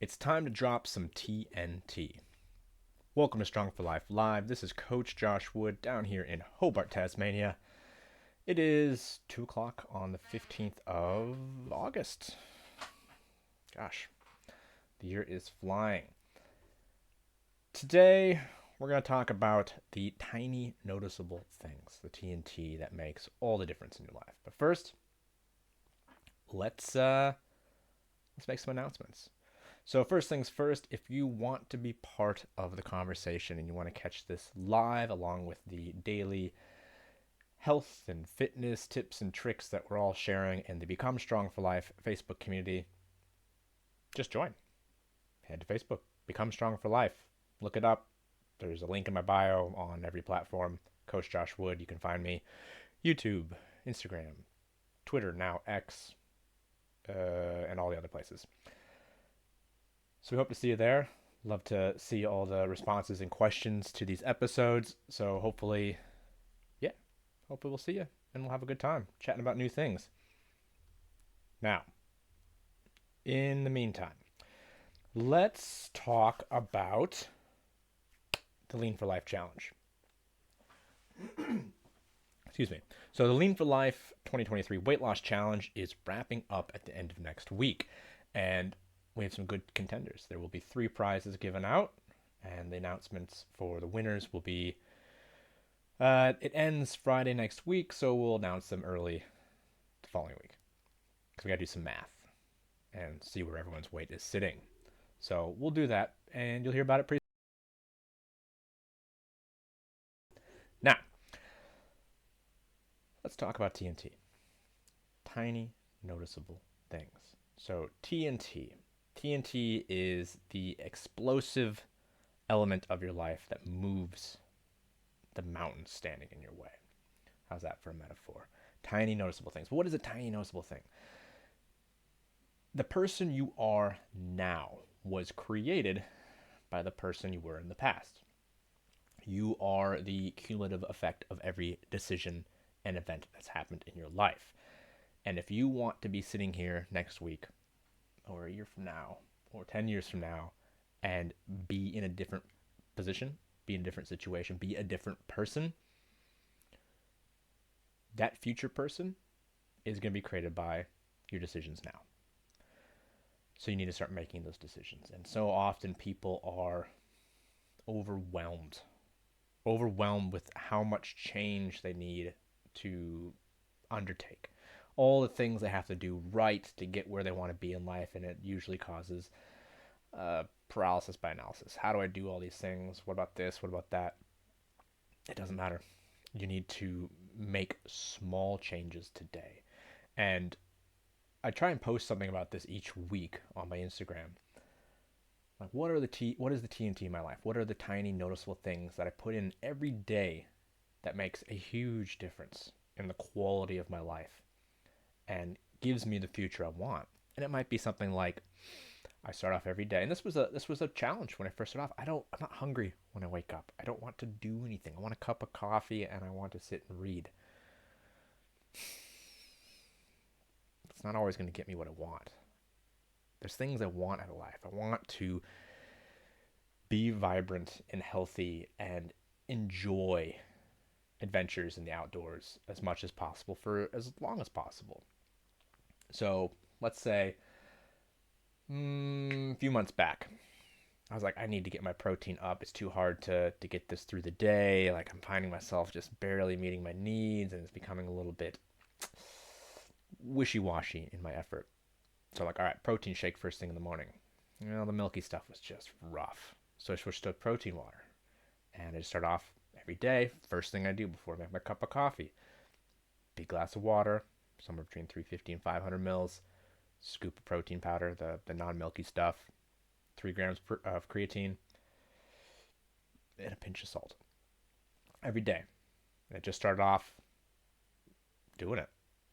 It's time to drop some TNT. Welcome to Strong for Life Live. This is Coach Josh Wood down here in Hobart, Tasmania. It is 2 o'clock on the 15th of August. Gosh, the year is flying. Today, we're going to talk about the tiny noticeable things, the TNT that makes all the difference in your life. But first, let's make some announcements. So first things first, if you want to be part of the conversation and you want to catch this live along with the daily health and fitness tips and tricks that we're all sharing in the Become Strong for Life Facebook community, just join. Head to Facebook, Become Strong for Life. Look it up. There's a link in my bio on every platform. Coach Josh Wood, you can find me. YouTube, Instagram, Twitter, now X, and all the other places. So we hope to see you there. Love to see all the responses and questions to these episodes. So hopefully we'll see you and we'll have a good time chatting about new things. Now, in the meantime, let's talk about the Lean for Life Challenge. Excuse me. So the Lean for Life 2023 Weight Loss Challenge is wrapping up at the end of next week. And we have some good contenders. There will be 3 prizes given out, and the announcements for the winners will be, it ends Friday next week, so we'll announce them early the following week. Because we got to do some math and see where everyone's weight is sitting. So we'll do that, and you'll hear about it pretty soon. Now, let's talk about TNT. Tiny, noticeable things. So TNT. TNT is the explosive element of your life that moves the mountains standing in your way. How's that for a metaphor? Tiny noticeable things. What is a tiny noticeable thing? The person you are now was created by the person you were in the past. You are the cumulative effect of every decision and event that's happened in your life. And if you want to be sitting here next week or a year from now or 10 years from now and be in a different position, be in a different situation, be a different person, that future person is going to be created by your decisions now. So you need to start making those decisions. And so often people are overwhelmed with how much change they need to undertake. All the things they have to do right to get where they want to be in life, and it usually causes paralysis by analysis. How do I do all these things? What about this? What about that? It doesn't matter. You need to make small changes today. And I try and post something about this each week on my Instagram. Like, what is the TNT in my life? What are the tiny noticeable things that I put in every day that makes a huge difference in the quality of my life and gives me the future I want? And it might be something like, I start off every day, and this was a challenge when I first started off. I'm not hungry when I wake up. I don't want to do anything. I want a cup of coffee and I want to sit and read. It's not always going to get me what I want. There's things I want out of life. I want to be vibrant and healthy and enjoy adventures in the outdoors as much as possible for as long as possible. So let's say a few months back, I was like, I need to get my protein up. It's too hard to get this through the day. Like, I'm finding myself just barely meeting my needs, and it's becoming a little bit wishy-washy in my effort. So I'm like, all right, protein shake first thing in the morning. The milky stuff was just rough. So I switched to protein water. And I just start off every day, first thing I do before I make my cup of coffee. Big glass of water, somewhere between 350 and 500 mils. Scoop of protein powder, the non-milky stuff. 3 grams of creatine. And a pinch of salt. Every day. And I just started off doing it.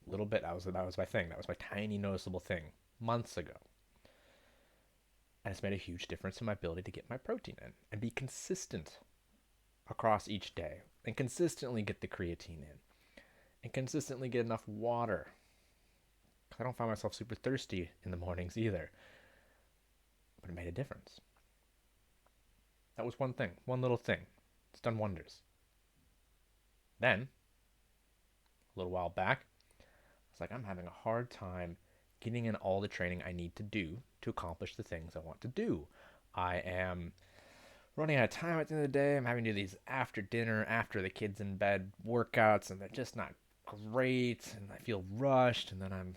A little bit. That was my thing. That was my tiny noticeable thing months ago. And it's made a huge difference in my ability to get my protein in and be consistent across each day and consistently get the creatine in and consistently get enough water. I don't find myself super thirsty in the mornings either. but it made a difference. That was one thing, one little thing. It's done wonders. Then, a little while back, it's like I'm having a hard time getting in all the training I need to do to accomplish the things I want to do. I am running out of time at the end of the day. I'm having to do these after dinner, after the kids in bed workouts, and they're just not great. And I feel rushed, and then I'm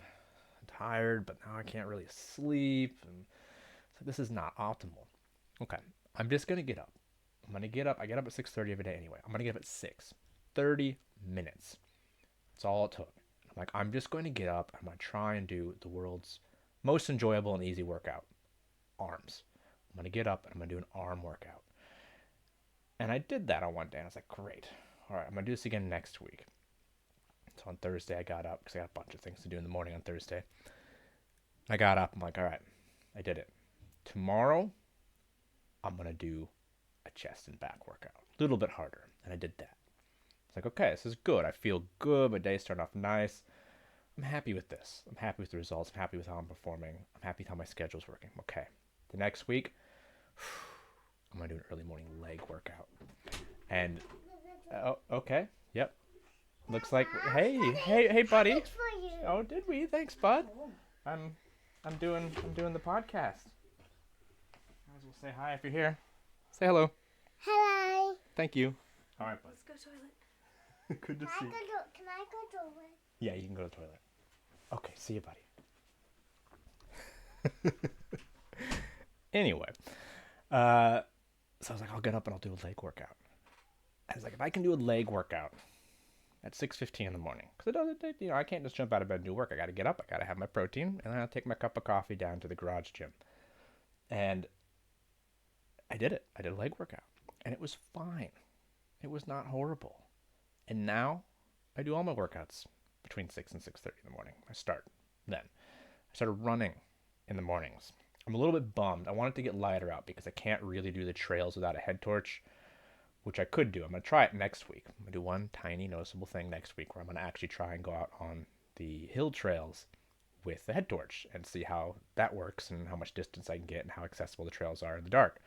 tired, but now I can't really sleep. And so this is not optimal. Okay, I'm just gonna get up. I'm gonna get up. I get up at 6:30 every day anyway. I'm gonna get up at 6. 30 minutes. That's all it took. I'm like, I'm just going to get up. I'm going to try and do the world's most enjoyable and easy workout, arms. I'm going to get up and I'm going to do an arm workout. And I did that on one day. And I was like, great. All right, I'm going to do this again next week. So on Thursday, I got up because I got a bunch of things to do in the morning on Thursday. I got up. I'm like, all right, I did it. Tomorrow, I'm going to do a chest and back workout. A little bit harder. And I did that. It's like, okay, this is good. I feel good. My day's starting off nice. I'm happy with this. I'm happy with the results. I'm happy with how I'm performing. I'm happy with how my schedule's working. Okay. The next week, I'm going to do an early morning leg workout. And, oh, okay. Yep. Looks like, hey, buddy. Oh, did we? Thanks, bud. I'm doing the podcast. Might as well say hi if you're here. Say hello. Hello. Thank you. All right, bud. Let's go toilet. Good to see you. Can I go to the toilet? Yeah, you can go to the toilet. Okay, see you, buddy. Anyway, so I was like, I'll get up and I'll do a leg workout. I was like, if I can do a leg workout at 6:15 in the morning, because I can't just jump out of bed and do work. I got to get up. I got to have my protein, and then I'll take my cup of coffee down to the garage gym. And I did it. I did a leg workout, and it was fine. It was not horrible. And now I do all my workouts between 6 and 6:30 in the morning. I start then. I started running in the mornings. I'm a little bit bummed. I wanted to get lighter out because I can't really do the trails without a head torch, which I could do. I'm going to try it next week. I'm going to do one tiny noticeable thing next week where I'm going to actually try and go out on the hill trails with the head torch and see how that works and how much distance I can get and how accessible the trails are in the dark.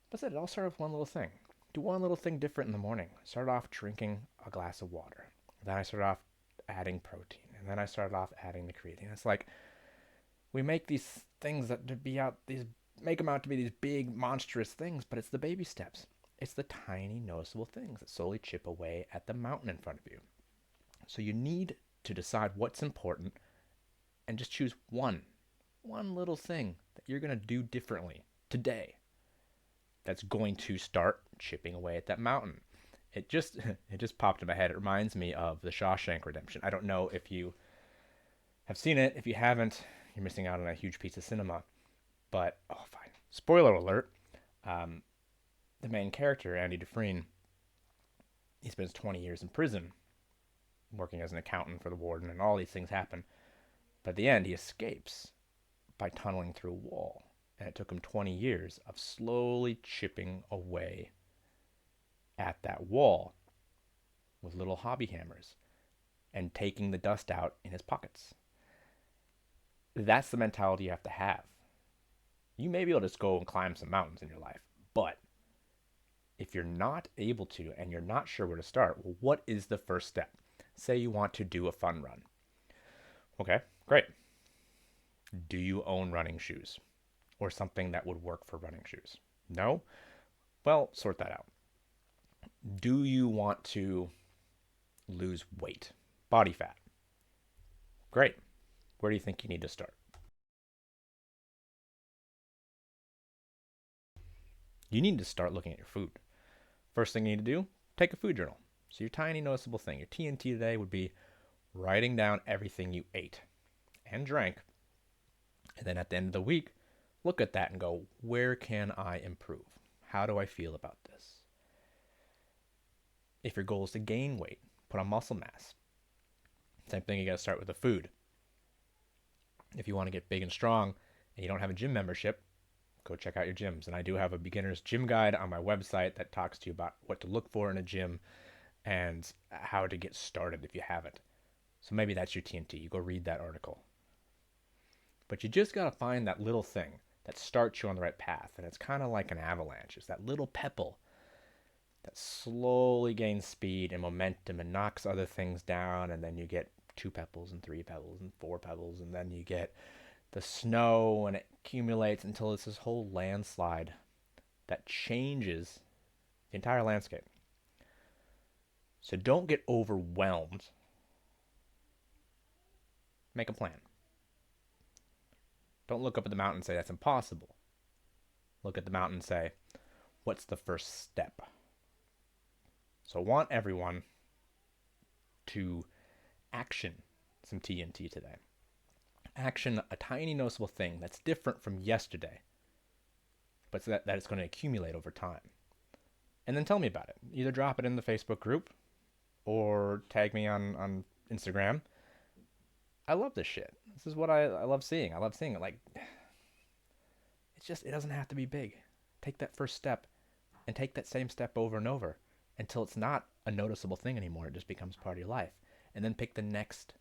But it all started with one little thing. Do one little thing different in the morning. I started off drinking a glass of water. Then I started off adding protein. And then I started off adding the creatine. It's like we make these things make them out to be these big, monstrous things, but it's the baby steps. It's the tiny, noticeable things that slowly chip away at the mountain in front of you. So you need to decide what's important and just choose one little thing that you're going to do differently today that's going to start chipping away at that mountain. It just popped in my head. It reminds me of The Shawshank Redemption. I don't know if you have seen it. If you haven't, you're missing out on a huge piece of cinema. But, oh, fine. Spoiler alert. The main character, Andy Dufresne, he spends 20 years in prison working as an accountant for the warden, and all these things happen. But at the end, he escapes by tunneling through a wall. And it took him 20 years of slowly chipping away at that wall with little hobby hammers and taking the dust out in his pockets. That's the mentality you have to have. You may be able to just go and climb some mountains in your life, but if you're not able to and you're not sure where to start, well, what is the first step? Say you want to do a fun run. Okay, great. Do you own running shoes? Or something that would work for running shoes? No? Well, sort that out. Do you want to lose weight? Body fat? Great. Where do you think you need to start? You need to start looking at your food. First thing you need to do, take a food journal. So your tiny noticeable thing, your TNT today would be writing down everything you ate and drank. And then at the end of the week, look at that and go, where can I improve? How do I feel about this? If your goal is to gain weight, put on muscle mass. Same thing, you got to start with the food. If you want to get big and strong and you don't have a gym membership, go check out your gyms. And I do have a beginner's gym guide on my website that talks to you about what to look for in a gym and how to get started if you haven't. So maybe that's your TNT. You go read that article. But you just got to find that little thing that starts you on the right path. And it's kind of like an avalanche. It's that little pebble that slowly gains speed and momentum and knocks other things down. And then you get two pebbles and three pebbles and four pebbles. And then you get the snow and it accumulates until it's this whole landslide that changes the entire landscape. So don't get overwhelmed. Make a plan. Don't look up at the mountain and say that's impossible. Look at the mountain and say, what's the first step? So I want everyone to action some TNT today. Action a tiny noticeable thing that's different from yesterday, but that it's going to accumulate over time. And then tell me about it. Either drop it in the Facebook group or tag me on Instagram. I love this shit. This is what I love seeing. I love seeing it. Like, it doesn't have to be big. Take that first step and take that same step over and over until it's not a noticeable thing anymore. It just becomes part of your life. And then pick the next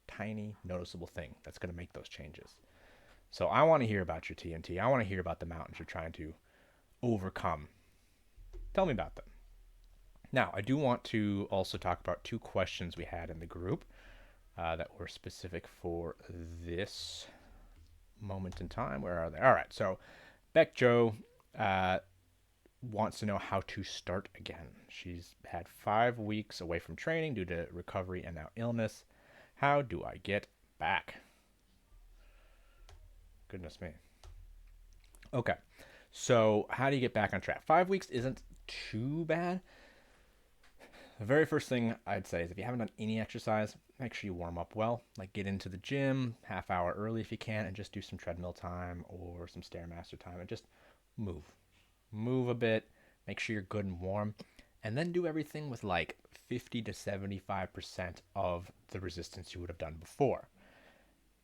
tiny noticeable thing that's going to make those changes. So I want to hear about your TNT. I want to hear about the mountains you're trying to overcome. Tell me about them. Now, I do want to also talk about two questions we had in the group that were specific for this moment in time. Where are they? All right. So Beck Joe wants to know how to start again. She's had 5 weeks away from training due to recovery and now illness. How do I get back? Goodness me. Okay. So how do you get back on track? 5 weeks isn't too bad. The very first thing I'd say is if you haven't done any exercise, make sure you warm up well. Like get into the gym half hour early if you can and just do some treadmill time or some Stairmaster time and just move. Move a bit, make sure you're good and warm, and then do everything with like 50 to 75% of the resistance you would have done before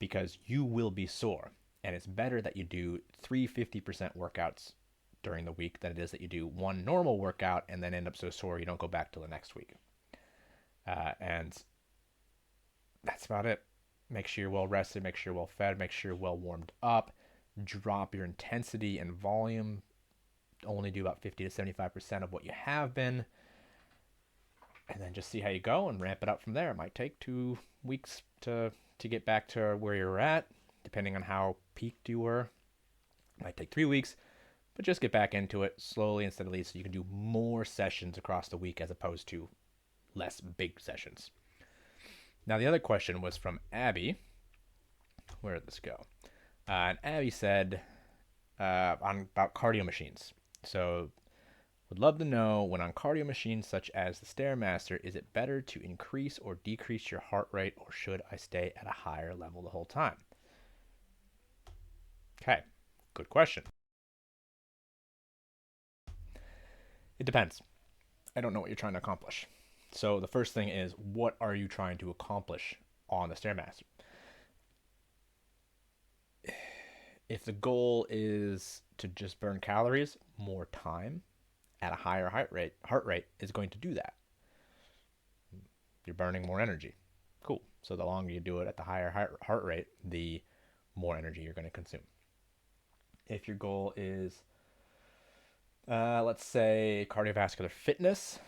because you will be sore. And it's better that you do 3 50% workouts during the week than it is that you do one normal workout and then end up so sore you don't go back till the next week. And that's about it. Make sure you're well rested, make sure you're well fed, make sure you're well warmed up. Drop your intensity and volume. Only do about 50 to 75% of what you have been. And then just see how you go and ramp it up from there. It might take 2 weeks to get back to where you're at, depending on how peaked you were. It might take 3 weeks, but just get back into it slowly and steadily so you can do more sessions across the week as opposed to less big sessions. Now, the other question was from Abby. Where did this go? And Abby said about cardio machines. So, would love to know when on cardio machines such as the Stairmaster, is it better to increase or decrease your heart rate, or should I stay at a higher level the whole time? Okay, good question. It depends. I don't know what you're trying to accomplish. So the first thing is, what are you trying to accomplish on the Stairmaster? If the goal is to just burn calories, more time at a higher heart rate is going to do that. You're burning more energy. Cool. So the longer you do it at the higher heart rate, the more energy you're going to consume. If your goal is, let's say, cardiovascular fitness,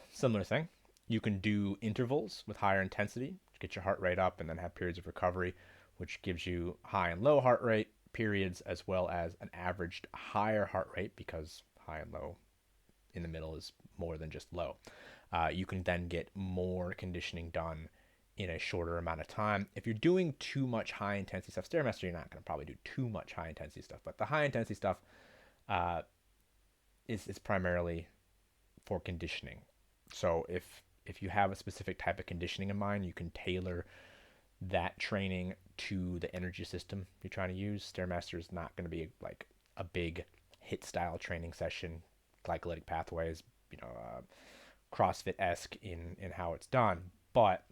similar thing. You can do intervals with higher intensity, get your heart rate up, and then have periods of recovery, which gives you high and low heart rate periods as well as an averaged higher heart rate because high and low in the middle is more than just low. You can then get more conditioning done in a shorter amount of time. If you're doing too much high intensity stuff, Stairmaster, you're not going to probably do too much high intensity stuff, but the high intensity stuff is primarily for conditioning. So if you have a specific type of conditioning in mind, you can tailor that training to the energy system you're trying to use. Stairmaster is not going to be like a big hit style training session, glycolytic pathways, CrossFit-esque in how it's done. But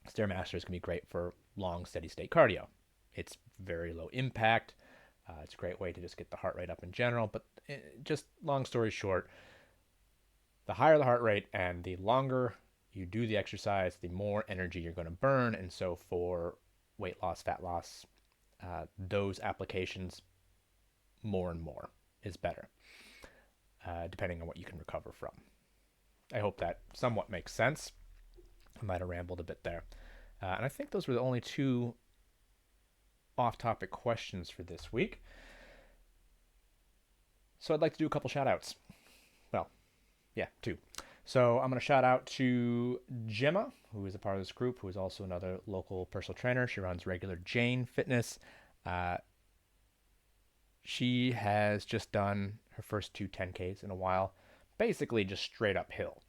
Stairmaster is going to be great for long, steady state cardio. It's very low impact. It's a great way to just get the heart rate up in general. But just long story short, the higher the heart rate and the longer you do the exercise, the more energy you're going to burn. And so for weight loss, fat loss, those applications, more and more is better, depending on what you can recover from. I hope that somewhat makes sense. I might have rambled a bit there. And I think those were the only two off topic questions for this week. So I'd like to do a couple shout outs. Well, yeah, two. So I'm going to shout out to Gemma, who is a part of this group, who is also another local personal trainer. She runs regular Jane Fitness. Uh, she has just done her first two 10Ks in a while, basically just straight uphill.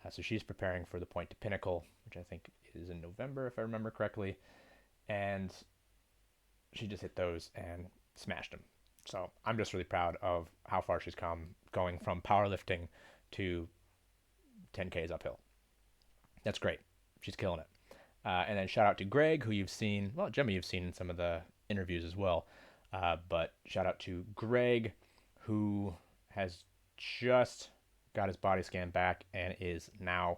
So she's preparing for the Point to Pinnacle, which I think is in November, if I remember correctly. And she just hit those and smashed them. So I'm just really proud of how far she's come, going from powerlifting to 10Ks uphill. That's great. She's killing it. And then shout out to Greg, who you've seen, well, Gemma, you've seen in some of the interviews as well. But shout out to Greg, who has just got his body scan back and is now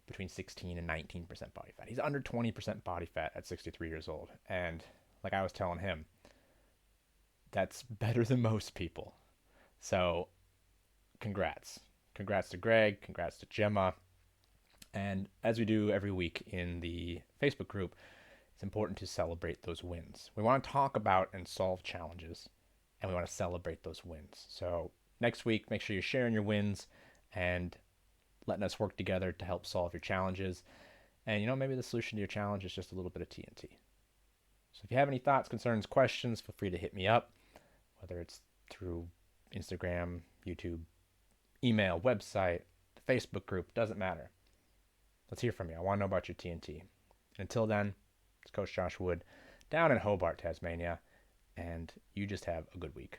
between 16 and 19% body fat. He's under 20% body fat at 63 years old. And like I was telling him, that's better than most people. So congrats. Congrats to Greg. Congrats to Gemma. And as we do every week in the Facebook group, it's important to celebrate those wins. We want to talk about and solve challenges, and we want to celebrate those wins. So next week, make sure you're sharing your wins and letting us work together to help solve your challenges. And maybe the solution to your challenge is just a little bit of TNT. So if you have any thoughts, concerns, questions, feel free to hit me up, whether it's through Instagram, YouTube, email, website, the Facebook group, doesn't matter. Let's hear from you. I want to know about your TNT. And until then, it's Coach Josh Wood down in Hobart, Tasmania, and you just have a good week.